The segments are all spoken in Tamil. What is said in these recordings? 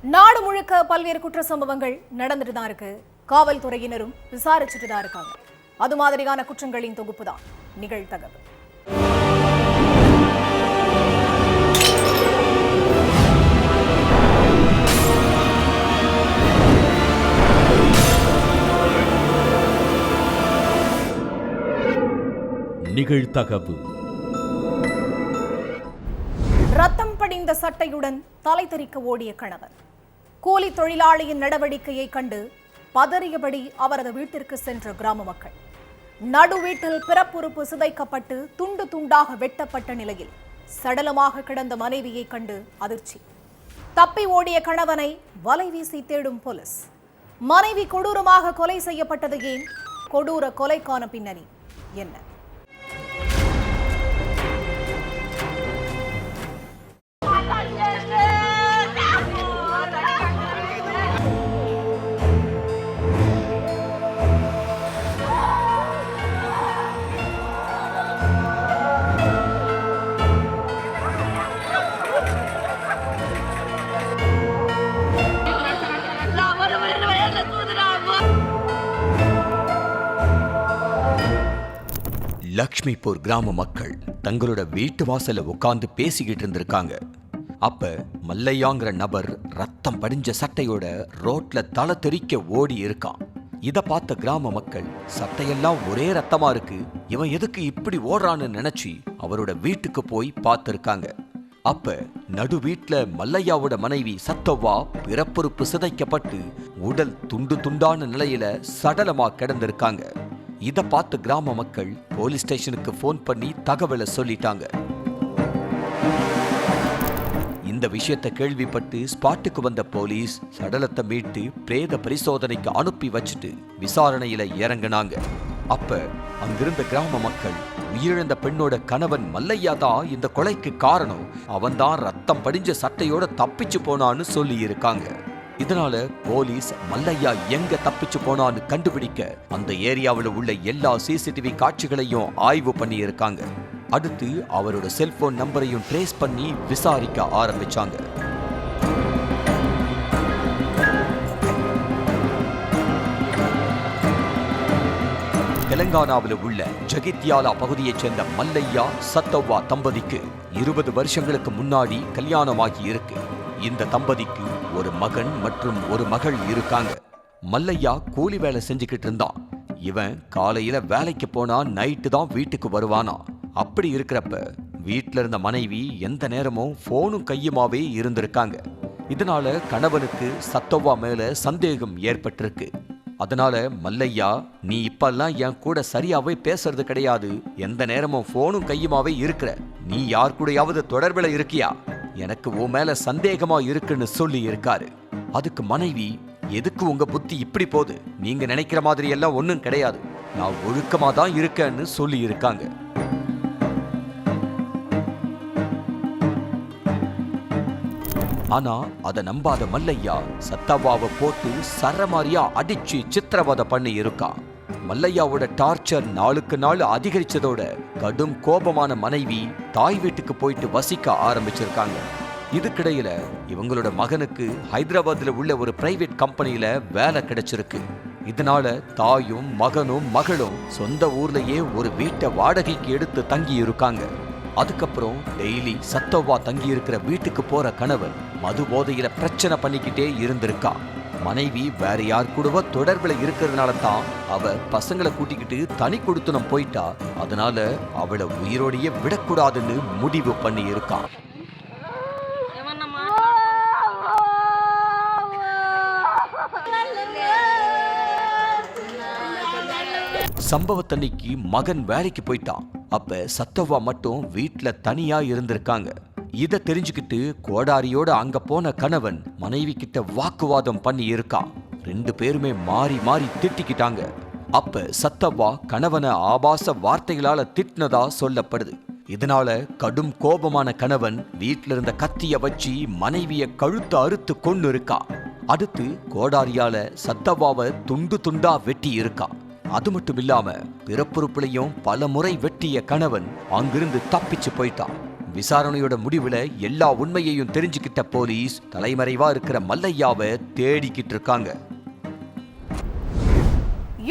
நாடு முழுக்க பல்வேறு குற்ற சம்பவங்கள் நடந்துட்டு தான் இருக்கு. காவல்துறையினரும் விசாரிச்சுட்டு தான் இருக்காங்க. அது மாதிரியான குற்றங்களின் தொகுப்பு தான் நிகழ்தகவு. நிகழ்தகவு. ரத்தம் படிந்த சட்டையுடன் தலை தெறிக்க ஓடிய கணவன். கூலி தொழிலாளியின் நடவடிக்கையை கண்டு பதறியபடி அவரது வீட்டிற்கு சென்ற கிராம மக்கள். நடு வீட்டில் பிறப்புறுப்பு சிதைக்கப்பட்டு துண்டு துண்டாக வெட்டப்பட்ட நிலையில் சடலமாக கிடந்த மனைவியை கண்டு அதிர்ச்சி. தப்பி ஓடிய கணவனை வலை வீசி தேடும் போலீஸ். மனைவி கொடூரமாக கொலை செய்யப்பட்டது ஏன்? கொடூர கொலைக்கான பின்னணி என்ன? லக்ஷ்மிபூர் கிராம மக்கள் தங்களோட வீட்டு வாசல்ல உட்கார்ந்து பேசிக்கிட்டு இருந்திருக்காங்க. அப்ப மல்லையாங்கிற நபர் ரத்தம் படிஞ்ச சட்டையோட ரோட்ல தலை தெறிக்க ஓடி இருக்கான். இத பார்த்த கிராம மக்கள், சட்டையெல்லாம் ஒரே ரத்தமா இருக்கு, இவன் எதுக்கு இப்படி ஓடுறான்னு நினைச்சு அவரோட வீட்டுக்கு போய் பார்த்திருக்காங்க. அப்ப நடு வீட்டுல மல்லையாவோட மனைவி சத்தோவா பிறப்புறுப்பு சிதைக்கப்பட்டு உடல் துண்டு துண்டான நிலையில சடலமா கிடந்திருக்காங்க. இத பார்த்து கிராம மக்கள் போலீஸ் ஸ்டேஷனுக்கு போன் பண்ணி தகவலை சொல்லிட்டாங்க. இந்த விஷயத்தை கேள்விப்பட்டு ஸ்பாட்டுக்கு வந்த போலீஸ் சடலத்தை மீட்டு பிரேத பரிசோதனைக்கு அனுப்பி வச்சுட்டு விசாரணையில இறங்கினாங்க. அப்ப அங்கிருந்த கிராம மக்கள், உயிரிழந்த பெண்ணோட கணவன் மல்லையா தான் இந்த கொலைக்கு காரணம், அவன்தான் ரத்தம் படிஞ்ச சட்டையோட தப்பிச்சு போனான்னு சொல்லி இருக்காங்க. இதனால போலீஸ் மல்லையா எங்க தப்பிச்சு போனான்னு கண்டுபிடிக்க அந்த ஏரியாவில் உள்ள எல்லா சிசிடிவி காட்சிகளையும் ஆய்வு பண்ணி இருக்காங்க. அடுத்து அவரோட செல்போன் நம்பரையும் ட்ரேஸ் பண்ணி விசாரிக்க ஆரம்பிச்சாங்க. தெலங்கானாவில் உள்ள ஜகித்யாலா பகுதியைச் சேர்ந்த மல்லையா சத்தோவா தம்பதிக்கு 20 வருஷங்களுக்கு முன்னாடி கல்யாணமாகி இருக்கு. இந்த தம்பதிக்கு ஒரு மகன் மற்றும் ஒரு மகள் இருக்காங்க. மல்லையா கூலி வேலை செஞ்சுக்கிட்டு இருந்தான். இவன் காலையில வேலைக்கு போனா நைட்டு தான் வீட்டுக்கு வருவானா. அப்படி இருக்கிறப்ப வீட்டுல இருந்த மனைவி எந்த நேரமும் போனும் கையுமாவே இருந்திருக்காங்க. இதனால கணவனுக்கு சத்தோவா மேல சந்தேகம் ஏற்பட்டிருக்கு. அதனால மல்லையா, நீ இப்பெல்லாம் என் கூட சரியாவே பேசுறது கிடையாது, எந்த நேரமும் போனும் கையுமாவே இருக்கிற, நீ யார் கூடயாவது தொடர்பில் இருக்கியா, எனக்கு உன் மேல சந்தேகமா இருக்குன்னு சொல்லி இருக்காரு. அதுக்கு மனைவி, எதுக்கு உங்க புத்தி இப்படி போகுது, நீங்க நினைக்கிற மாதிரி எல்லாம் ஒன்னும் கிடையாது, நான் ஒழுக்கமா தான் இருக்கேன்னு சொல்லி இருக்காங்க. ஆனா அதை நம்பாத மல்லையா சத்தவாவை போட்டு சரமாரியா அடிச்சு சித்திரவதை பண்ணி இருக்கான். மல்லையாவோட டார்ச்சர் நாளுக்கு நாள் அதிகரிச்சதோட கடும் கோபமான மனைவி தாய் வீட்டுக்கு போயிட்டு வசிக்க ஆரம்பிச்சிருக்காங்க. இதுக்கிடையில இவங்களோட மகனுக்கு ஹைதராபாத்ல உள்ள ஒரு பிரைவேட் கம்பெனியில வேலை கிடைச்சிருக்கு. இதனால தாயும் மகனும் மகளும் சொந்த ஊர்லயே ஒரு வீட்டை வாடகைக்கு எடுத்து தங்கி இருக்காங்க. அதுக்கப்புறம் டெய்லி சத்தோவா தங்கி இருக்கிற வீட்டுக்கு போற கணவன் மது போதையில பிரச்சனை பண்ணிக்கிட்டே இருந்திருக்கான். மனைவி வேற யார் கூடவோ தொடர்புல இருக்கிறதுனால தான் அவ பசங்களை கூட்டிக்கிட்டு தனி கொடுத்துனம் போயிட்டா. அதனால அவளை உயிரோடையே விடக்கூடாதுன்னு முடிவு பண்ணி இருக்கான். சம்பவத்தன்னைக்கு மகன் வேலைக்கு போயிட்டான். அப்ப சத்தோவா மட்டும் வீட்டுல தனியா இருந்திருக்காங்க. இத தெரிஞ்சுக்கிட்டு கோடாரியோட அங்க போன கணவன் மனைவி கிட்ட வாக்குவாதம் பண்ணி இருக்கான். 2 பேருமே மாறி மாறி திட்டிக்கிட்டாங்க. அப்ப சத்தோவா கணவனை ஆபாச வார்த்தைகளால திட்டினதா சொல்லப்படுது. இதனால கடும் கோபமான கணவன் வீட்டுல இருந்த கத்திய வச்சு மனைவிய கழுத்து அறுத்து கொண்டு இருக்கா. அடுத்து கோடாரியால சத்தோவாவை துண்டு துண்டா வெட்டி இருக்கா. அது மட்டும் இல்லாம பிறப்புறுப்புலையும் பல முறை வெட்டிய கணவன் அங்கிருந்து தப்பிச்சு போயிட்டான். விசாரணையோட முடிவுல எல்லா உண்மையையும் தெரிஞ்சுக்கிட்ட போலீஸ் தலைமறைவா இருக்கிற மல்லையாவை தேடிக்கிட்டு இருக்காங்க.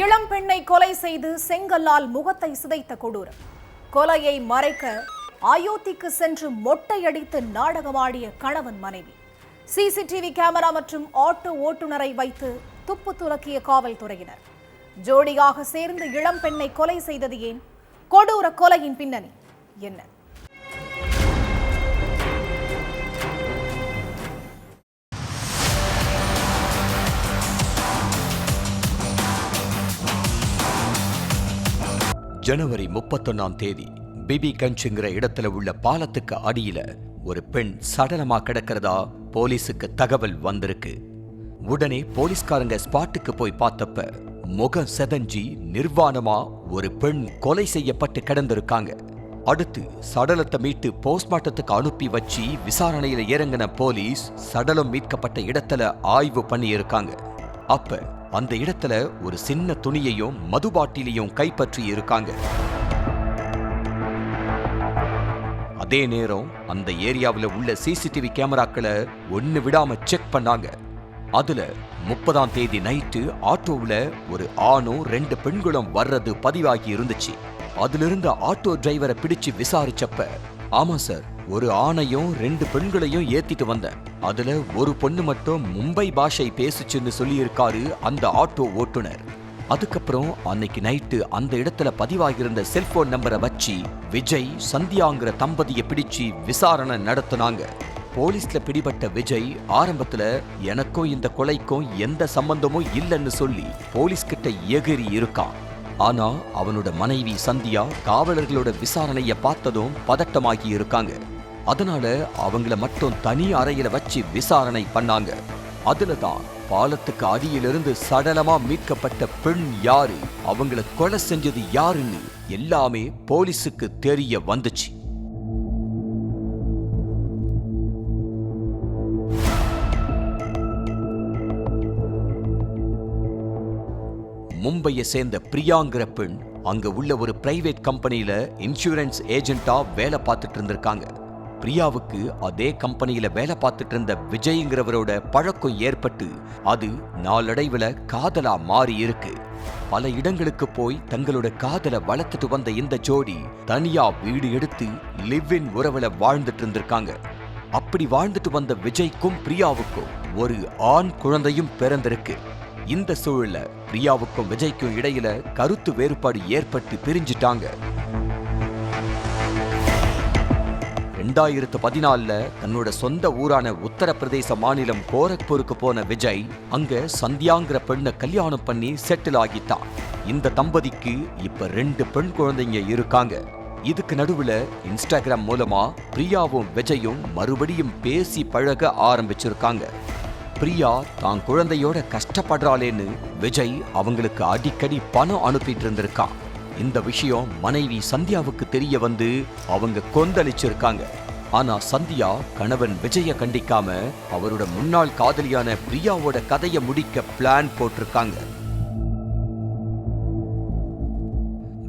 இளம் பெண்ணை கொலை செய்து செங்கல்லால் முகத்தை சிதைத்த கொடூரம். கொலையை மறைக்க அயோத்திக்கு சென்று மொட்டையடித்து நாடகமாடிய கணவன் மனைவி. சிசிடிவி கேமரா மற்றும் ஆட்டோ ஓட்டுநரை வைத்து துப்பு துலக்கிய காவல்துறையினர். ஜோடியாக சேர்ந்து இளம் பெண்ணை கொலை செய்தது ஏன்? கொடூர கொலையின் பின்னணி என்ன? ஜனவரி 31 பிபிகஞ்சுங்கிற இடத்துல உள்ள பாலத்துக்கு அடியில ஒரு பெண் சடலமா கிடக்கிறதா போலீஸுக்கு தகவல் வந்திருக்கு. உடனே போலீஸ்காரங்க ஸ்பாட்டுக்கு போய் பார்த்தப்ப முகம் செதஞ்சி நிர்வாணமா ஒரு பெண் கொலை செய்யப்பட்டு கிடந்திருக்காங்க. அடுத்து சடலத்தை மீட்டு போஸ்ட்மார்ட்டத்துக்கு அனுப்பி வச்சு விசாரணையில இறங்கின போலீஸ் சடலம் மீட்கப்பட்ட இடத்துல ஆய்வு பண்ணி இருக்காங்க. அப்ப அந்த இடத்துல ஒரு சின்ன துணியையும் மது பாட்டிலையும் கைப்பற்றி இருக்காங்க. அதே நேரம் அந்த ஏரியாவில் உள்ள சிசிடிவி கேமராக்களை ஒன்னு விடாம செக் பண்ணாங்க. அதுல 30 நைட்டு ஆட்டோவில் ஒரு ஆணும் 2 பெண்களும் வர்றது பதிவாகி இருந்துச்சு. அதுல இருந்த ஆட்டோ டிரைவரை பிடிச்சு விசாரிச்சப்ப, ஆமா சார், ஒரு ஆணையும் 2 பெண்களையும் ஏத்திட்டு வந்தேன், அதுல ஒரு பொண்ணு மட்டும் மும்பை பாஷை பேசுச்சுன்னு சொல்லியிருக்காரு அந்த ஆட்டோ ஓட்டுநர். அதுக்கப்புறம் அன்னைக்கு நைட்டு அந்த இடத்துல பதிவாகியிருந்த செல்போன் நம்பரை வச்சு விஜய் சந்தியாங்கிற தம்பதியை பிடிச்சு விசாரணை நடத்தினாங்க. போலீஸ்ல பிடிபட்ட விஜய் ஆரம்பத்துல எனக்கும் இந்த கொலைக்கும் எந்த சம்பந்தமும் இல்லைன்னு சொல்லி போலீஸ் கிட்ட எகிரி இருக்கான். ஆனா அவனோட மனைவி சந்தியா காவலர்களோட விசாரணைய பார்த்ததும் பதட்டமாகி இருக்காங்க. அதனால அவங்கள மட்டும் தனி அறையில வச்சு விசாரணை பண்ணாங்க. அதுலதான் பாலத்துக்கு அடியிலிருந்து சடலமா மீட்கப்பட்ட பெண் யாரு, அவங்கள கொலை செஞ்சது யாருன்னு எல்லாமே போலீஸுக்கு தெரிய வந்துச்சு. மும்பையை சேர்ந்த பிரியாங்கிற பெண் அங்க உள்ள ஒரு பிரைவேட் கம்பெனியில இன்சூரன்ஸ் ஏஜென்ட்டா வேலை பார்த்துட்டு இருந்திருக்காங்க. பிரியாவுக்கு அதே கம்பெனியில வேலை பார்த்துட்டு இருந்த விஜய்ங்கிறவரோட பழக்கம் ஏற்பட்டு அது நாளடைவுல காதலா மாறி இருக்கு. பல இடங்களுக்கு போய் தங்களோட காதலை வளர்த்துட்டு வந்த இந்த ஜோடி தனியா வீடு எடுத்து லிவ் இன் உறவுல வாழ்ந்துட்டு இருந்திருக்காங்க. அப்படி வாழ்ந்துட்டு வந்த விஜய்க்கும் பிரியாவுக்கும் ஒரு ஆண் குழந்தையும் பிறந்திருக்கு. இந்த சூழல்ல பிரியாவுக்கும் விஜய்க்கும் இடையில கருத்து வேறுபாடு ஏற்பட்டு பிரிஞ்சிட்டாங்க. 2014 தன்னோட சொந்த ஊரான உத்தரப்பிரதேச மாநிலம் கோரக்பூருக்கு போன விஜய் அங்க சந்தியாங்கிற பெண்ணை கல்யாணம் பண்ணி செட்டில் ஆகிட்டான். இந்த தம்பதிக்கு இப்ப 2 பெண் குழந்தைங்க இருக்காங்க. இதுக்கு நடுவுல இன்ஸ்டாகிராம் மூலமா பிரியாவும் விஜயும் மறுபடியும் பேசி பழக ஆரம்பிச்சிருக்காங்க. பிரியா தான் குழந்தையோட கஷ்டப்படுறாளேன்னு விஜய் அவங்களுக்கு அடிக்கடி பணம் அனுப்பிட்டு இருந்திருக்கான். இந்த விஷயம் மனைவி சந்தியாவுக்கு தெரிய வந்து அவங்க கொந்தளிச்சிருக்காங்க. ஆனா சந்தியா கணவன் விஜய கண்டிக்காம அவரோட முன்னாள் காதலியான பிரியாவோட கதையை முடிக்க பிளான் போட்டிருக்காங்க.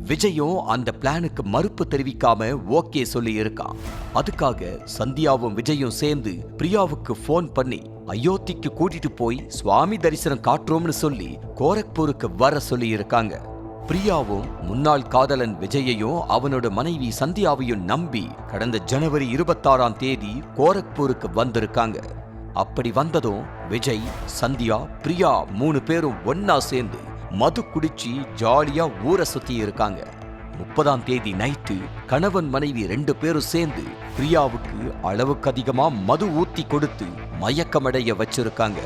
விஜயும் அந்த பிளானுக்கு மறுப்பு தெரிவிக்காம ஓகே சொல்லி இருக்கான். அதுக்காக சந்தியாவும் விஜயும் சேர்ந்து பிரியாவுக்கு போன் பண்ணி அயோத்திக்கு கூட்டிட்டு போய் சுவாமி தரிசனம் காட்டுறோம்னு சொல்லி கோரக்பூருக்கு வர சொல்லி இருக்காங்க. பிரியாவும் முன்னாள் காதலன் விஜயையும் அவனோட மனைவி சந்தியாவையும் நம்பி கடந்த ஜனவரி 26 கோரக்பூருக்கு வந்திருக்காங்க. அப்படி வந்ததும் விஜய், சந்தியா, பிரியா 3 பேரும் ஒன்னா சேர்ந்து மது குடிச்சு ஜாலியா ஊரை சுத்தி இருக்காங்க. 30 நைட்டு கணவன் மனைவி 2 பேரும் சேர்ந்து பிரியாவுக்கு அளவுக்கு அதிகமா மது ஊத்தி கொடுத்து மயக்கமடைய வச்சிருக்காங்க.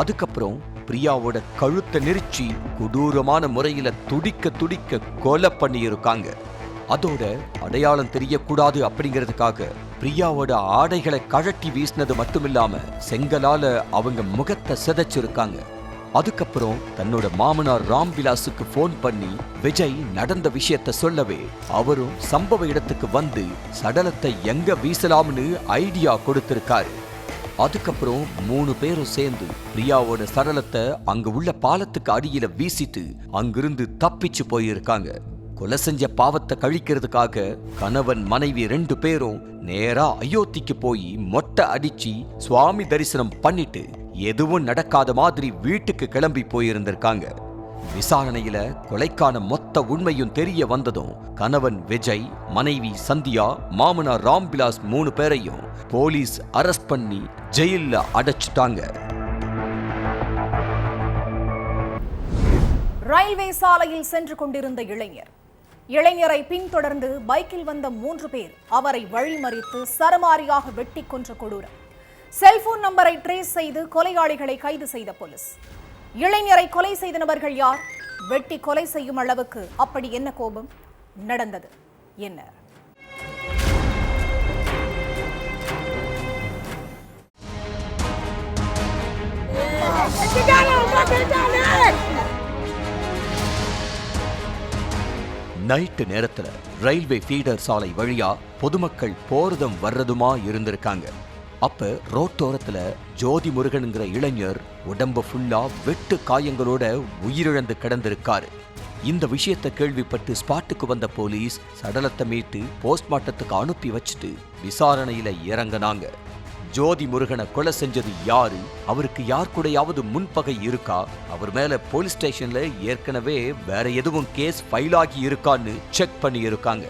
அதுக்கப்புறம் பிரியாவோட கழுத்தை நெரிச்சி கொடூரமான முறையில துடிக்க துடிக்க கொலை பண்ணியிருக்காங்க. அதோட அடையாளம் தெரியக்கூடாது அப்படிங்கிறதுக்காக பிரியாவோட ஆடைகளை கழட்டி வீசினது மட்டுமில்லாம செங்கலால அவங்க முகத்தை சிதைச்சிருக்காங்க. அதுக்கப்புறம் தன்னோட மாமனார் ராம்விலாஸுக்கு போன் பண்ணி விஜய் நடந்த விஷயத்த சொல்லவே அவரும் சம்பவ இடத்துக்கு வந்து சடலத்தை எங்க வீசலாம்னு ஐடியா கொடுத்திருக்காரு. அதுக்கப்புறம் 3 பேரும் சேர்ந்து பிரியாவோட சடலத்தை அங்க உள்ள பாலத்துக்கு அடியில வீசிட்டு அங்கிருந்து தப்பிச்சு போயிருக்காங்க. கொலை செஞ்ச பாவத்தை கழிக்கிறதுக்காக கணவன் மனைவி 2 பேரும் நேரா அயோத்திக்கு போய் மொட்டை அடிச்சு சுவாமி தரிசனம் பண்ணிட்டு எதுவும் நடக்காத மாதிரி வீட்டுக்கு கிளம்பி போயிருந்திருக்காங்க. விசாரணையில கொலைக்கான மொத்த உண்மையும் தெரிய வந்ததும் கணவன் விஜய், மனைவி சந்தியா, மாமனார் ராம்விலாஸ் 3 பேரையும் போலீஸ் அரெஸ்ட் பண்ணி ஜெயில்ல அடைச்சிட்டாங்க. ரயில்வே சாலையில் சென்று கொண்டிருந்த இளைஞரை பின்தொடர்ந்து பைக்கில் வந்த 3 பேர் அவரை வழிமறித்து சரமாரியாக வெட்டி கொன்ற கொடூரம். செல்போன் நம்பரை ட்ரேஸ் செய்து கொலையாளிகளை கைது செய்த போலீஸ். இளைஞரை கொலை செய்த நபர்கள் யார்? வெட்டி கொலை செய்யும் அளவுக்கு அப்படி என்ன கோபம்? நடந்தது என்ன? நைட்டு நேரத்துல ரயில்வே ஃபீடர் சாலை வழியா பொதுமக்கள் போறதும் வர்றதுமா இருந்திருக்காங்க. அப்ப ரோட்டோரத்துல ஜோதி முருகனுங்கிற இளைஞர் உடம்பு ஃபுல்லா வெட்டு காயங்களோட உயிரிழந்து கிடந்திருக்காரு. இந்த விஷயத்தை கேள்விப்பட்டு ஸ்பாட்டுக்கு வந்த போலீஸ் சடலத்தை மீட்டு போஸ்ட்மார்ட்டத்துக்கு அனுப்பி வச்சுட்டு விசாரணையில இறங்கினாங்க. ஜோதி முருகனை கொலை செஞ்சது யாரு? அவருக்கு யார் கூடயாவது முன்பகை இருக்கா? அவர் மேல போலீஸ் ஸ்டேஷன்ல ஏற்கனவே வேற எதுவும் கேஸ் ஃபைல் ஆகி இருக்கான்னு செக் பண்ணி இருக்காங்க.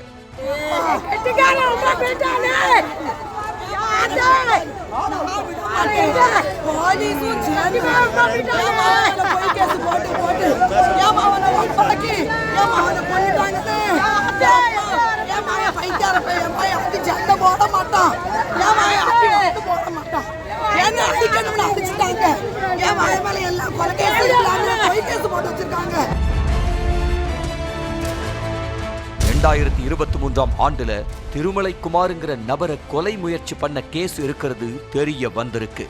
ஆண்டுல திருமலைக்குமாருங்கிற நபரை கொலை முயற்சி பண்ண கேஸ் இருக்கிறது தெரிய வந்திருக்கு.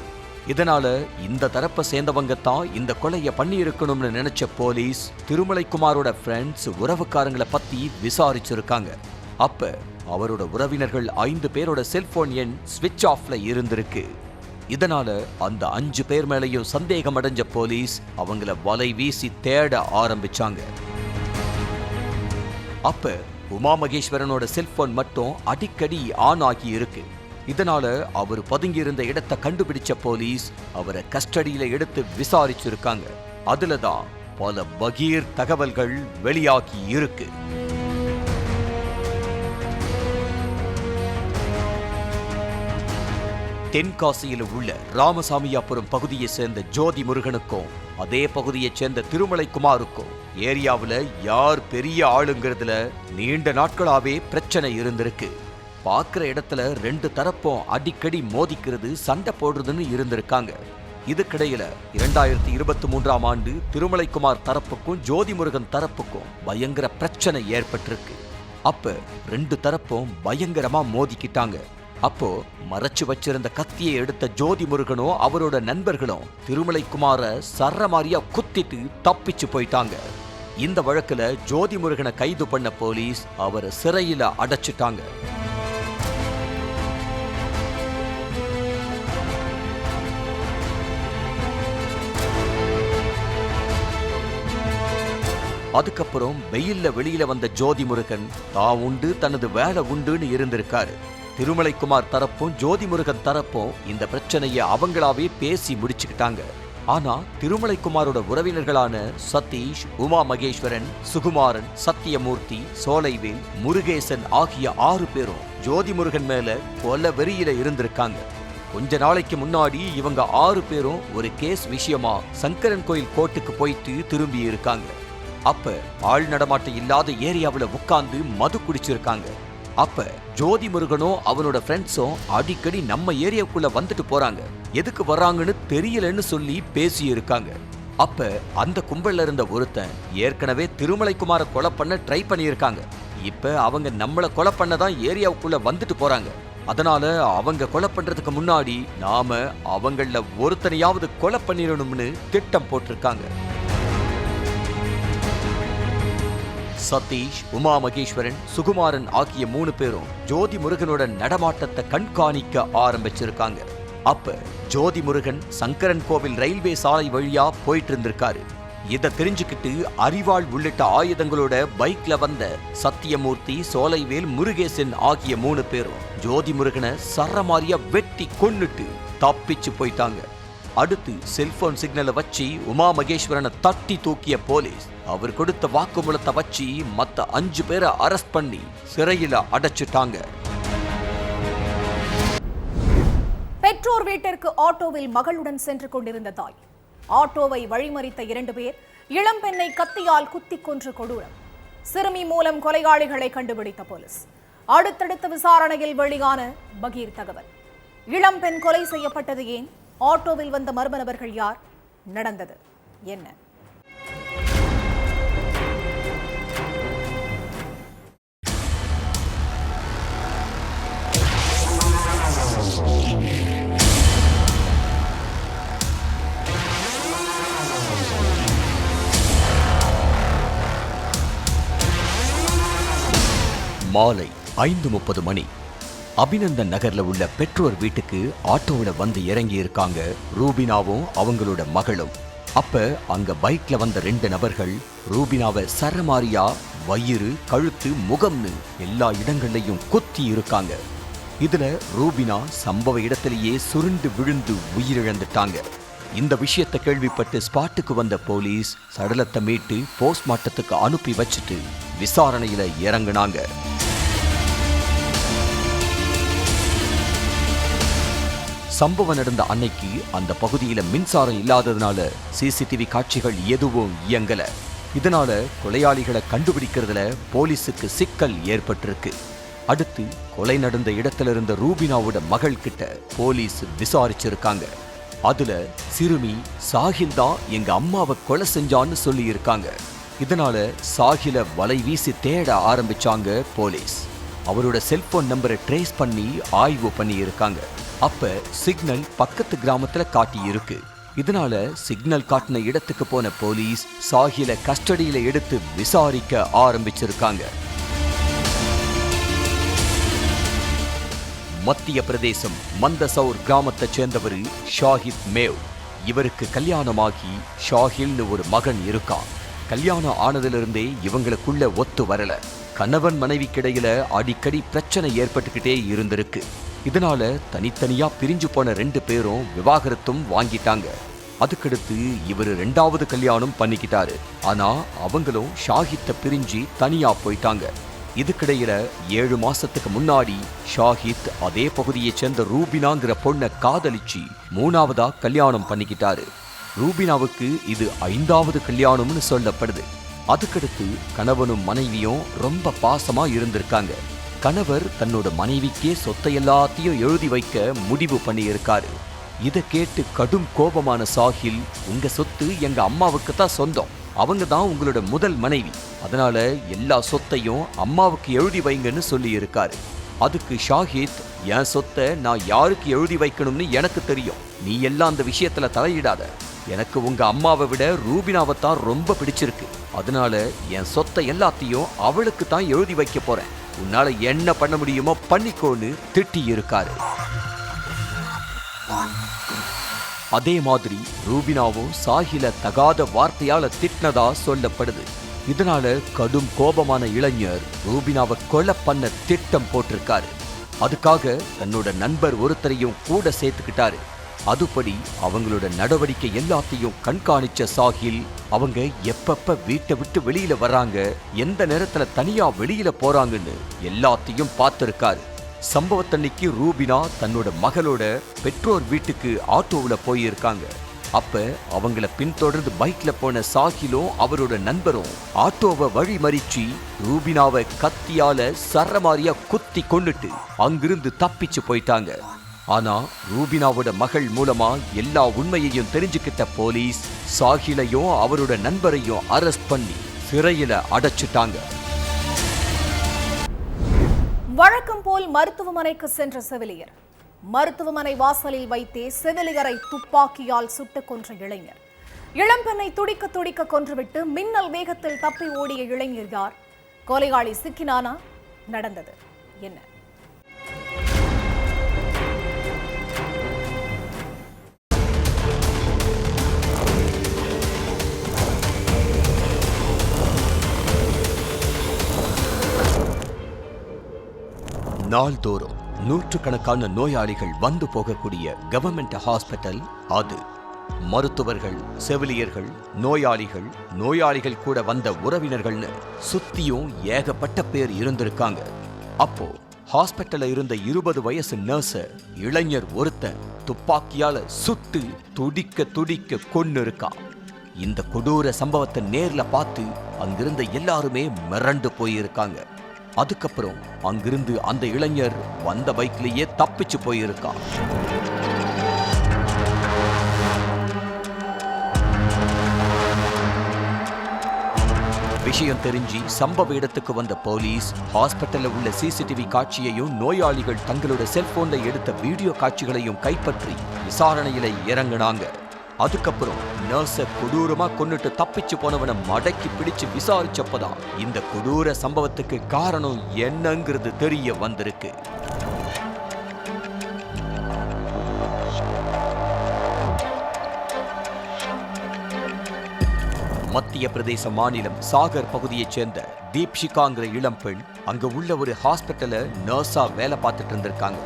இதனால இந்த தரப்பை சேர்ந்தவங்க தான் இந்த கொலையை பண்ணி இருக்கணும்னு நினைச்ச போலீஸ் திருமலைக்குமாரோட ஃப்ரெண்ட்ஸ், உறவுக்காரங்களை பத்தி விசாரிச்சிருக்காங்க. அப்ப அவரோட உறவினர்கள் 5 பேரோட செல்போன் எண் ஸ்விட்ச் ஆஃப்ல இருந்திருக்கு. இதனால அந்த 5 பேர் மேலையும் சந்தேகம் அடைஞ்ச போலீஸ் அவங்கள வலை வீசி தேட ஆரம்பிச்சாங்க. அப்ப உமா மகேஸ்வரனோட செல்போன் மட்டும் அடிக்கடி ஆன் ஆகி இருக்கு. இதனால அவர் பதுங்கி இருந்த இடத்தை கண்டுபிடிச்ச போலீஸ் அவரை கஸ்டடியில எடுத்து விசாரிச்சிருக்காங்க. அதுலதான் பல பகீர் தகவல்கள் வெளியாகி இருக்கு. தென்காசியில் உள்ள ராமசாமியாபுரம் பகுதியை சேர்ந்த ஜோதி முருகனுக்கும் அதே பகுதியை சேர்ந்த திருமலைக்குமாருக்கும் ஏரியாவில் யார் பெரிய ஆளுங்கிறதுல நீண்ட நாட்களாவே பிரச்சனை இருந்திருக்கு. பார்க்குற இடத்துல 2 தரப்பும் அடிக்கடி மோதிக்கிறது, சண்டை போடுறதுன்னு இருந்திருக்காங்க. இதுக்கிடையில 2023ஆம் ஆண்டு திருமலைக்குமார் தரப்புக்கும் ஜோதி முருகன் தரப்புக்கும் பயங்கர பிரச்சனை ஏற்பட்டிருக்கு. அப்ப 2 தரப்பும் பயங்கரமா மோதிக்கிட்டாங்க. அப்போ மறைச்சு வச்சிருந்த கத்தியை எடுத்த ஜோதி முருகனும் அவரோட நண்பர்களும் திருமலைக்குமார சரமாரியா குத்திட்டு தப்பிச்சு போயிட்டாங்க. இந்த வழக்குல ஜோதி முருகனை கைது பண்ண போலீஸ் அவரை சிறையில அடைச்சிட்டாங்க. அதுக்கப்புறம் வெயில்ல வெளியில வந்த ஜோதி முருகன் தான் உண்டு தனது வேலை உண்டுன்னு இருந்திருக்காரு. திருமலைக்குமார் தரப்பும் ஜோதி முருகன் தரப்பும் இந்த பிரச்சனையை அவங்களாவே பேசி முடிச்சுக்கிட்டாங்க. ஆனா திருமலைக்குமாரோட உறவினர்களான சதீஷ், உமா மகேஸ்வரன், சுகுமாரன், சத்தியமூர்த்தி, சோலைவேல், முருகேசன் ஆகிய 6 பேரும் ஜோதி முருகன் மேல கொலை வெறியில இருந்திருக்காங்க. கொஞ்ச நாளைக்கு முன்னாடி இவங்க 6 பேரும் ஒரு கேஸ் விஷயமா சங்கரன் கோயில் கோர்ட்டுக்கு போயிட்டு திரும்பி இருக்காங்க. அப்ப ஆள் நடமாட்டம் இல்லாத ஏரியாவுல உட்கார்ந்து மது குடிச்சிருக்காங்க. அப்ப ஜோதி முருகனும் அவனோட ஃப்ரெண்ட்ஸும் அடிக்கடி நம்ம ஏரியாவுக்குள்ள வந்துட்டு போறாங்க, எதுக்கு வர்றாங்கன்னு தெரியலன்னு சொல்லி பேசி இருக்காங்க. அப்ப அந்த கும்பல்ல இருந்த ஒருத்தன் ஏற்கனவே திருமலைக்குமார கொலை பண்ண ட்ரை பண்ணியிருக்காங்க. இப்ப அவங்க நம்மள கொலை பண்ணதான் ஏரியாவுக்குள்ள வந்துட்டு போறாங்க, அதனால அவங்க கொலை பண்றதுக்கு முன்னாடி நாம அவங்கள ஒருத்தனையாவது கொலை பண்ணிடணும்னு திட்டம் போட்டிருக்காங்க. சதீஷ், உமா மகேஸ்வரன், சுகுமாரன் ஆகிய 3 பேரும் ஜோதி முருகனோட நடமாட்டத்தை கண்காணிக்க ஆரம்பிச்சிருக்காங்க. அப்ப ஜோதி முருகன் சங்கரன் கோவில் ரயில்வே சாலை வழியா போயிட்டு இருந்திருக்காரு. இதை தெரிஞ்சுக்கிட்டு அரிவாள் உள்ளிட்ட ஆயுதங்களோட பைக்ல வந்த சத்தியமூர்த்தி, சோலைவேல், முருகேசன் ஆகிய 3 பேரும் ஜோதி முருகனை சரமாரியா வெட்டி கொன்னுட்டு தப்பிச்சு போயிட்டாங்க. அடுத்து செல்போன் சிக்னலை வச்சு உமா மகேஸ்வரனை தட்டி தூக்கிய போலீஸ் அவர் கொடுத்த வாக்குமூலத்தை வச்சு மத்த 5 பேரை அரெஸ்ட் பண்ணி சிறையில அடைச்சிட்டாங்க. பெற்றோர் வீட்டிற்கு ஆட்டோவில் மகளுடன் சென்று கொண்டிருந்த தாய், ஆட்டோவை வழிமறித்த 2 பேர் இளம்பெண்ணை கத்தியால் குத்திக் கொன்ற கொடூரம். சிறுமி மூலம் கொலையாளிகளை கண்டுபிடித்த போலீஸ். அடுத்தடுத்த விசாரணையில் வெளியான பகீர் தகவல். இளம்பெண் கொலை செய்யப்பட்டது ஏன்? ஆட்டோவில் வந்த மர்ம நபர்கள் யார்? நடந்தது என்ன? மாலை 5:30 மணி. அபிநந்தன் நகர்ல உள்ள பெற்றோர் வீட்டுக்கு ஆட்டோவில வந்து இறங்கி இருக்காங்க ரூபினாவும் அவங்களோட மகளும். அப்ப அங்க பைக்ல வந்த 2 நபர்கள் ரூபினாவை சரமாரியா வயிறு, கழுத்து, முகம்னு எல்லா இடங்கள்லையும் குத்தி இருக்காங்க. இதுல ரூபினா சம்பவ இடத்திலேயே சுருண்டு விழுந்து உயிரிழந்துட்டாங்க. இந்த விஷயத்தை கேள்விப்பட்டு ஸ்பாட்டுக்கு வந்த போலீஸ் சடலத்தை மீட்டு போஸ்ட்மார்ட்டத்துக்கு அனுப்பி வச்சுட்டு விசாரணையில இறங்குனாங்க. சம்பவம் நடந்த அன்னைக்கு அந்த பகுதியில மின்சாரம் இல்லாததுனால சிசிடிவி காட்சிகள் எதுவும் இயங்கல. இதனால கொலையாளிகளை கண்டுபிடிக்கிறதுல போலீஸுக்கு சிக்கல் ஏற்பட்டிருக்கு. அடுத்து கொலை நடந்த இடத்துல இருந்த ரூபினாவோட மகள் கிட்ட போலீஸ் விசாரிச்சிருக்காங்க. அதுல சிறுமி சாஹில் தான் எங்க அம்மாவை கொலை செஞ்சான்னு சொல்லி இருக்காங்க. இதனால சாஹில வலை வீசி தேட ஆரம்பிச்சாங்க போலீஸ். அவரோட செல்போன் நம்பரை ட்ரேஸ் பண்ணி ஆய்வு பண்ணி இருக்காங்க. அப்ப சிக்னல் பக்கத்து கிராமத்துல காட்டி இருக்கு. இதனால சிக்னல் காட்டின இடத்துக்கு போன போலீஸ் சாஹில கஸ்டடியில எடுத்து விசாரிக்க ஆரம்பிச்சிருக்காங்க. மத்திய பிரதேசம் மந்தசௌர் கிராமத்தை சேர்ந்தவர் ஷாஹித் மேவ். இவருக்கு கல்யாணமாகி ஷாஹில்னு ஒரு மகன் இருக்கான். கல்யாணம் ஆனதிலிருந்தே இவங்களுக்குள்ள ஒத்து வரல. கணவன் மனைவிக்கிடையில அடிக்கடி பிரச்சனை ஏற்பட்டுக்கிட்டே இருந்திருக்கு. இதனால தனித்தனியா பிரிஞ்சு போன 2 பேரும் விவாகரத்தும் வாங்கிட்டாங்க. அதுக்கடுத்து இவர் 2வது கல்யாணம் பண்ணிக்கிட்டாரு. ஆனா அவங்களும் ஷாஹித்தை பிரிஞ்சு தனியா போயிட்டாங்க. இதுக்கிடையில 7 மாசத்துக்கு முன்னாடி ஷாஹித் அதே பகுதியை சேர்ந்த ரூபினாங்கிற பொண்ணை காதலிச்சு 3வதா கல்யாணம் பண்ணிக்கிட்டாரு. ரூபினாவுக்கு இது 5வது கல்யாணம்னு சொல்லப்படுது. அதுக்கடுத்து கணவனும் மனைவியும் ரொம்ப பாசமா இருந்திருக்காங்க. கணவர் தன்னோட மனைவிக்கே சொத்தை எல்லாத்தையும் எழுதி வைக்க முடிவு பண்ணி இருக்காரு. இதை கேட்டு கடும் கோபமான சாஹில், உங்க சொத்து எங்க அம்மாவுக்கு தான் சொந்தம், அவங்க தான் உங்களோட முதல் மனைவி, அதனால எல்லா சொத்தையும் அம்மாவுக்கு எழுதி வைங்கன்னு சொல்லி இருக்காரு. அதுக்கு ஷாஹித், என் சொத்தை நான் யாருக்கு எழுதி வைக்கணும்னு எனக்கு தெரியும், நீ எல்லாம் அந்த விஷயத்துல தலையிடாத, எனக்கு உங்க அம்மாவை விட ரூபினாவை தான் ரொம்ப பிடிச்சிருக்கு, அதனால என் சொத்தை எல்லாத்தையும் அவளுக்கு தான் எழுதி வைக்க போறேன், உன்னால என்ன பண்ண முடியுமோ பண்ணிக்கோன்னு திட்டி இருக்காரு. அதே மாதிரி ரூபினாவும் சாஹில தகாத வார்த்தையால திட்டினதா சொல்லப்படுது. இதனால கடும் கோபமான இளைஞர் ரூபினாவை கொலை பண்ண திட்டம் போட்டிருக்காரு. அதுக்காக தன்னோட நண்பர் ஒருத்தரையும் கூட சேர்த்துக்கிட்டாரு. அதுபடி அவங்களோட நடவடிக்கை எல்லாத்தையும் கண்காணிச்ச சாஹில் அவங்க எப்பப்ப வீட்டை விட்டு வெளியில வர்றாங்க, எந்த நேரத்துல தனியா வெளியில போறாங்கன்னு எல்லாத்தையும் பார்த்திருக்காரு. சம்பவத்தன்னைக்கு ரூபினா தன்னோட மகளோட பெற்றோர் வீட்டுக்கு ஆட்டோவுல போயிருக்காங்க. அப்ப அவங்கள பின்தொடர்ந்து பைக்ல போன சாஹிலும் அவரோட நண்பரும் ஆட்டோவை வழி மறிச்சு ரூபினாவை கத்தியால சரமாரியா குத்தி கொன்னுட்டு அங்கிருந்து தப்பிச்சு போயிட்டாங்க. ஆனா ரூபினாவோட மகள் மூலமா எல்லா உண்மையையும் தெரிஞ்சுக்கிட்ட போலீஸ் சாஹிலையும் அவரோட நண்பரையும் அரெஸ்ட் பண்ணி சிறையில அடைச்சிட்டாங்க. வழக்கம் போல் மருத்துவமனைக்கு சென்ற செவிலியர். மருத்துவமனை வாசலில் வைத்தே செவிலியரை துப்பாக்கியால் சுட்டுக் கொன்ற இளைஞர். இளம்பெண்ணை துடிக்க துடிக்க கொன்றுவிட்டு மின்னல் வேகத்தில் தப்பி ஓடிய இளைஞர் யார்? கொலையாளி சிக்கினானா? நடந்தது என்ன? நாள்தோறும் நூற்றுக்கணக்கான நோயாளிகள் வந்து போகக்கூடிய கவர்மெண்ட் ஹாஸ்பிட்டல் அது. மருத்துவர்கள், செவிலியர்கள், நோயாளிகள் கூட வந்த உறவினர்கள்னு சுத்தியும் ஏகப்பட்ட பேர் இருந்திருக்காங்க. அப்போ ஹாஸ்பிட்டல்ல இருந்த 20 வயசு நர்ஸ இளைஞர் ஒருத்தன் துப்பாக்கியால சுட்டு துடிக்க துடிக்க கொன்னு இருக்கான். இந்த கொடூர சம்பவத்தை நேர்ல பார்த்து அங்கிருந்த எல்லாருமே மிரண்டு போயிருக்காங்க. அதுக்கப்புறம் அங்கிருந்து அந்த இளைஞர் வந்த பைக்லயே தப்பிச்சு போயிருக்கான். விஷயம் தெரிஞ்சு சம்பவ இடத்துக்கு வந்த போலீஸ் ஹாஸ்பிட்டல்ல உள்ள சிசிடிவி காட்சியையும் நோயாளிகள் தங்களோட செல்போன்ல எடுத்த வீடியோ காட்சிகளையும் கைப்பற்றி விசாரணையில இறங்கினாங்க. அதுக்கப்புறம் நர்ஸ கொடூரமா கொன்னுட்டு தப்பிச்சு போனவனை மடக்கி பிடிச்சு விசாரிச்சப்பதான் இந்த கொடூர சம்பவத்துக்கு காரணம் என்னங்கிறது தெரிய வந்திருக்கு. மத்திய பிரதேச மாநிலம் சாகர் பகுதியைச் சேர்ந்த தீப்ஷிகாங்கிற இளம்பெண் அங்க உள்ள ஒரு ஹாஸ்பிட்டல்ல நர்ஸா வேலை பார்த்துட்டு இருந்திருக்காங்க.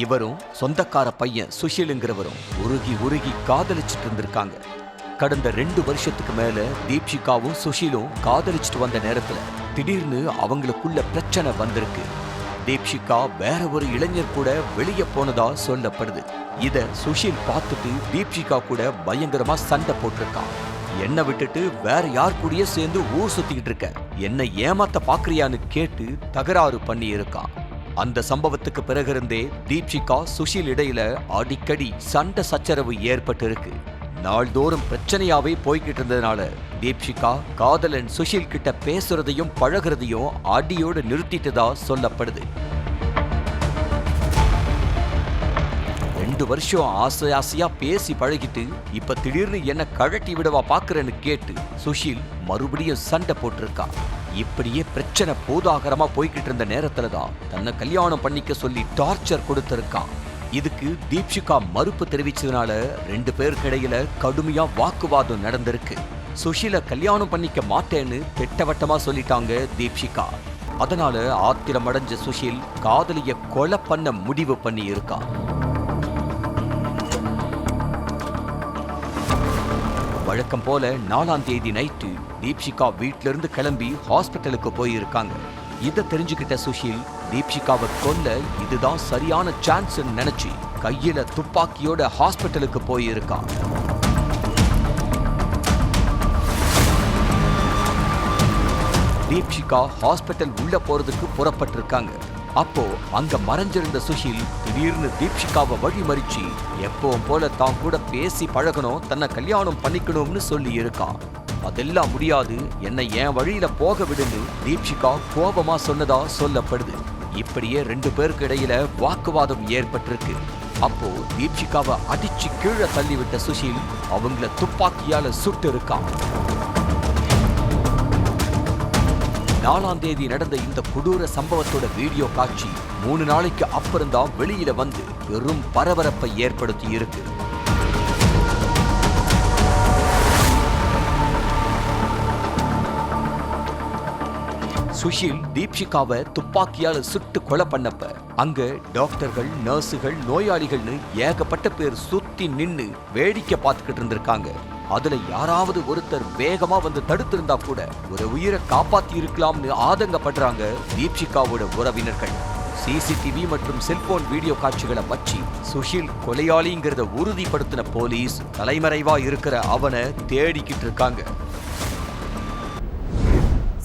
இவரும் சொந்தக்கார பையன் சுஷிலுங்கிறவரும் உருகி காதலிச்சுட்டு இருந்திருக்காங்க. கடந்த 2 வருஷத்துக்கு மேல தீப்ஷிகாவும் சுஷிலும் காதலிச்சுட்டு வந்த நேரத்துல திடீர்னு அவங்களுக்குள்ள பிரச்சனை வந்திருக்கு. தீப்ஷிகா வேற ஒரு இளைஞர் கூட வெளியே போனதா சொல்லப்படுது. இத சுஷில் பார்த்துட்டு தீப்ஷிகா கூட பயங்கரமா சண்டை போட்டிருக்கான். என்ன விட்டுட்டு வேற யார் கூடயே சேர்ந்து ஊர் சுத்திக்கிட்டு இருக்க, என்ன ஏமாத்த பாக்குறியான்னு கேட்டு தகராறு பண்ணி இருக்கான். அந்த சம்பவத்துக்கு பிறகிருந்தே தீப்ஷிகா சுஷில் இடையில அடிக்கடி சண்டை சச்சரவு ஏற்பட்டு இருக்கு. நாள்தோறும் பிரச்சனையாவே போய்கிட்டு இருந்ததுனால தீப்ஷிகா காதலன் சுஷில் கிட்ட பேசுறதையும் பழகிறதையும் அடியோடு நிறுத்திட்டதா சொல்லப்படுது. 2 வருஷம் ஆசையா பேசி பழகிட்டு இப்ப திடீர்னு என்ன கழட்டி விடவா பாக்குறேன்னு கேட்டு சுஷில் மறுபடியும் சண்டை போட்டிருக்கா. இப்படியே பிரச்சனை போதாகரமா போய்கிட்டு இருந்த நேரத்துலதான் தன்னை கல்யாணம் பண்ணிக்க சொல்லி டார்ச்சர் கொடுத்திருக்கான். இதுக்கு தீப்ஷிகா மறுப்பு தெரிவிச்சதுனால 2 பேருக்கு இடையில கடுமையா வாக்குவாதம் நடந்திருக்கு. சுஷில கல்யாணம் பண்ணிக்க மாட்டேன்னு திட்டவட்டமா சொல்லிட்டாங்க தீப்ஷிகா. அதனால ஆத்திரம் அடைஞ்ச சுஷில் காதலிய கொலை பண்ண முடிவு பண்ணி இருக்கான். வழக்கம் போல 4ஆம் தேதி நைட்டு தீப்ஷிகா வீட்ல இருந்து கிளம்பி ஹாஸ்பிட்டலுக்கு போயிருக்காங்க. இதை தெரிஞ்சுக்கிட்ட சுஷில் தீப்ஷிகாவை கொல்ல இதுதான் சரியான சான்ஸ் நினைச்சு கையில துப்பாக்கியோட ஹாஸ்பிட்டலுக்கு போயிருக்கான். தீப்ஷிகா ஹாஸ்பிட்டல் உள்ள போறதுக்கு புறப்பட்டிருக்காங்க. அப்போ அங்க மறைஞ்சிருந்த சுஷில் திடீர்னு தீப்ஷிகாவை வழிமறிச்சு எப்பவும் போல தான் கூட பேசி பழகணும், தன்னை கல்யாணம் பண்ணிக்கணும்னு சொல்லி இருக்கான். அதெல்லாம் முடியாது, என்னை என் வழியில போக விடுன்னு தீப்ஷிகா கோபமா சொன்னதா சொல்லப்படுது. இப்படியே 2 பேருக்கு இடையில வாக்குவாதம் ஏற்பட்டிருக்கு. அப்போ தீப்ஷிகாவை அடிச்சு கீழே தள்ளிவிட்ட சுஷில் அவங்கள துப்பாக்கியால சுட்டு இருக்கான். 4ஆம் தேதி நடந்த இந்த கொடூர சம்பவத்தோட வீடியோ காட்சி 3 நாளைக்கு அப்புறம்தான் வெளியில வந்து பெரும் பரபரப்பை ஏற்படுத்தி இருக்கு. சுஷில் தீப்ஷிகாவை துப்பாக்கியால சுட்டு கொலை பண்ணப்ப அங்க டாக்டர்கள், நர்ஸுகள், நோயாளிகள்னு ஏகப்பட்ட பேர் சுத்தி நின்னு வேடிக்கை பார்த்துக்கிட்டு இருந்திருக்காங்க. அதுல யாராவது ஒருத்தர் வேகமா வந்து தடுத்திருந்தா கூட ஒரு உயிரை காப்பாத்தி இருக்கலாம்னு ஆதங்கப்படுறாங்க தீப்ஷிகாவோட உறவினர்கள். சிசிடிவி மற்றும் செல்போன் வீடியோ காட்சிகளை வச்சு சுஷில் கொலையாளிங்கிறத உறுதிப்படுத்தின போலீஸ் தலைமறைவா இருக்கிற அவனை தேடிக்கிட்டு இருக்காங்க.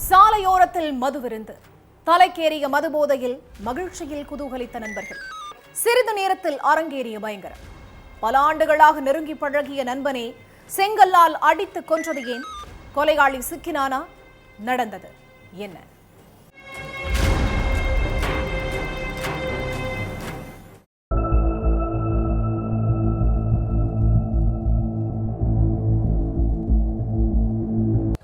சாலையோரத்தில் மதுவிருந்து தலைக்கேறிய மதுபோதையில் மகிழ்ச்சியில் குதூகலித்த நண்பர்கள். சிறிது நேரத்தில் அரங்கேறிய பயங்கரம். பல ஆண்டுகளாக நெருங்கி பழகிய நண்பனே செங்கல்லால் அடித்து கொன்றது ஏன்? கொலையாளி சிக்கினானா? நடந்தது என்ன?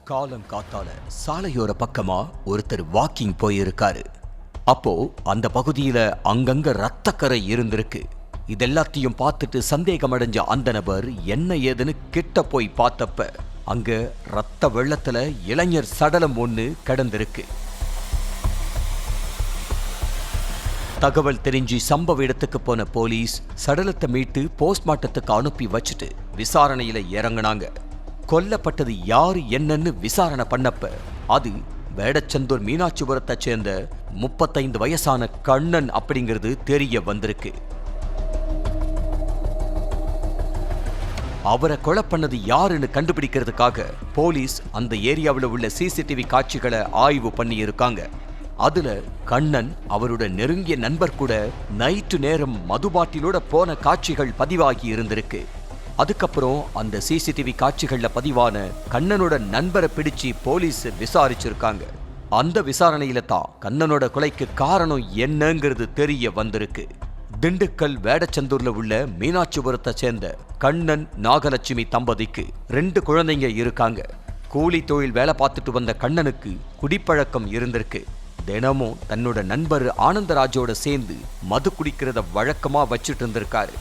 காலங்காத்தால சாலையோர பக்கமா ஒருத்தர் வாக்கிங் போயிருக்காரு. அப்போ அந்த பகுதியில அங்கங்க ரத்தக்கரை இருந்திருக்கு. இதெல்லாத்தையும் பார்த்துட்டு சந்தேகம் அடைஞ்ச அந்த நபர் என்ன ஏதுன்னு கிட்ட போய் பார்த்தப்ப அங்க ரத்த வெள்ளத்துல இளைஞர் சடலம் ஒண்ணு கிடந்திருக்கு. தகவல் தெரிஞ்சு சம்பவ இடத்துக்கு போன போலீஸ் சடலத்தை மீட்டு போஸ்ட்மார்ட்டத்துக்கு அனுப்பி வச்சுட்டு விசாரணையில இறங்குனாங்க. கொல்லப்பட்டது யாரு என்னன்னு விசாரணை பண்ணப்ப அது வேடச்சந்தூர் மீனாட்சிபுரத்தை சேர்ந்த 35 வயசான கண்ணன் அப்படிங்கிறது தெரிய வந்திருக்கு. அவரை கொலை பண்ணது யாருன்னு கண்டுபிடிக்கிறதுக்காக போலீஸ் அந்த ஏரியாவில் உள்ள சிசிடிவி காட்சிகளை ஆய்வு பண்ணி இருக்காங்க. அதுல கண்ணன் அவரோட நெருங்கிய நண்பர் கூட நைட்டு நேரம் மதுபாட்டிலோட போன காட்சிகள் பதிவாகி இருந்திருக்கு. அதுக்கப்புறம் அந்த சிசிடிவி காட்சிகள்ல பதிவான கண்ணனோட நண்பரை பிடிச்சு போலீஸ் விசாரிச்சிருக்காங்க. அந்த விசாரணையில தான் கண்ணனோட கொலைக்கு காரணம் என்னங்கிறது தெரிய வந்திருக்கு. திண்டுக்கல் வேடச்சந்தூர்ல உள்ள மீனாட்சிபுரத்தை சேர்ந்த கண்ணன் நாகலட்சுமி தம்பதிக்கு 2 குழந்தைங்க இருக்காங்க. கூலி தொழில் வேலை பார்த்துட்டு வந்த கண்ணனுக்கு குடிப்பழக்கம் இருந்திருக்கு. தினமும் தன்னோட நண்பர் ஆனந்தராஜோட சேர்ந்து மது குடிக்கிறத வழக்கமா வச்சுட்டு இருந்திருக்காரு.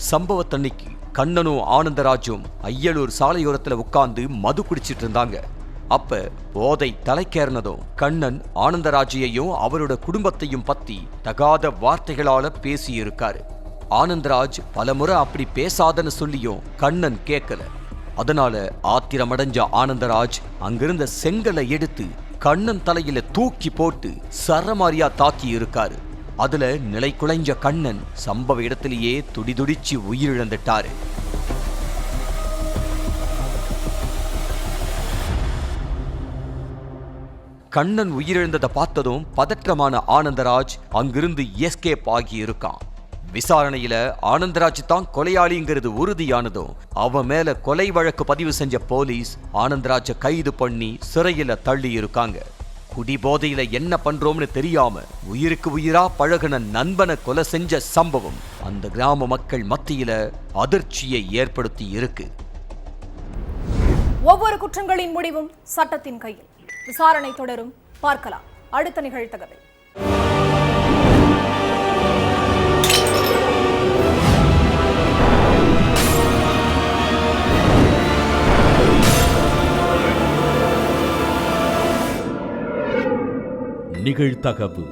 சம்பவத்தன்னைக்கு கண்ணனும் ஆனந்தராஜும் ஐயலூர் சாலையோரத்துல உட்கார்ந்து மது குடிச்சிட்டு இருந்தாங்க. அப்ப போதை தலைக்கேறினதும் கண்ணன் ஆனந்தராஜையும் அவரோட குடும்பத்தையும் பத்தி தகாத வார்த்தைகளால பேசி இருக்காரு. ஆனந்தராஜ் பலமுறை அப்படி பேசாதன்னு சொல்லியும் கண்ணன் கேட்கல. அதனால ஆத்திரமடைஞ்ச ஆனந்தராஜ் அங்கிருந்த செங்கலை எடுத்து கண்ணன் தலையில தூக்கி போட்டு சரமாரியா தாக்கி இருக்காரு. அதுல நிலை குலைஞ்ச கண்ணன் சம்பவ இடத்திலேயே துடிதுடிச்சு உயிரிழந்துட்டாரு. கண்ணன் உயிரிழந்ததை பார்த்ததும் பதற்றமான ஆனந்தராஜ் அங்கிருந்து எஸ்கேப் ஆகி இருக்கான். விசாரணையில ஆனந்தராஜ் தான் கொலையாளிங்கிறது உறுதியானதும் அவன் மேல கொலை வழக்கு பதிவு செஞ்ச போலீஸ் ஆனந்தராஜை கைது பண்ணி சிறையில தள்ளி இருக்காங்க. குடிபோதையில என்ன பண்றோம்னு தெரியாம உயிருக்கு உயிரா பழகுன நண்பனை கொலை செஞ்ச சம்பவம் அந்த கிராம மக்கள் மத்தியில அதிர்ச்சியை ஏற்படுத்தி இருக்கு. ஒவ்வொரு குற்றங்களின் முடிவும் சட்டத்தின் கையில். விசாரணை தொடரும். பார்க்கலாம் அடுத்த நிகழ்தகவை. நிகழ்தகவு